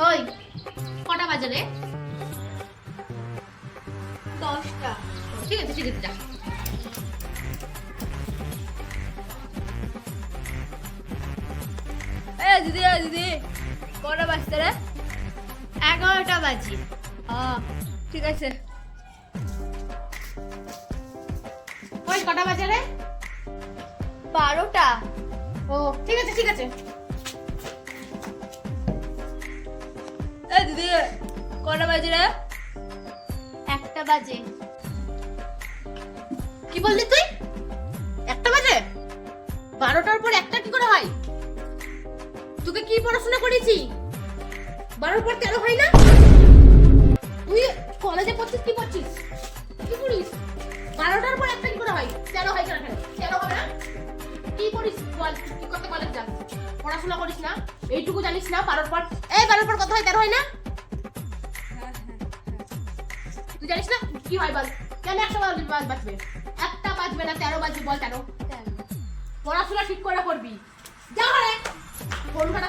ওই কটা বাজে রে? 10টা। ঠিক আছে যা। দিদি কটা বাজছে রে? 11টা বাজে। ঠিক আছে। ওই কটা বাজে রে? 12টা। ও ঠিক আছে দিদি কটা বাজে রে? 1টা বাজে। কি বললি তুই? 1টা বাজে? 12টার পর 1টা কি করে হয়? তোকে কি পড়াশোনা করেছি? 12 পর 13 হয় না? তুই কলেজে পড়ছিস কি পড়ছিস? কি পড়িস? 12টার পর 1টা কি করে হয়? 13 হয় কেন? 13 হবে না? কি পড়িস বল? কি করতে কলেজ যাস? পড়াশোনা করিস না? এইটুকু জানিস না 12 পর 12 পর কত হয়? 13 হয় না? তুই জানিস না কি হয় বল? কেন 1টা বাজবে? 1টা বাজবে না 13 বাজবে বল 13। পড়াশোনা ঠিক করে করবি। যা রে।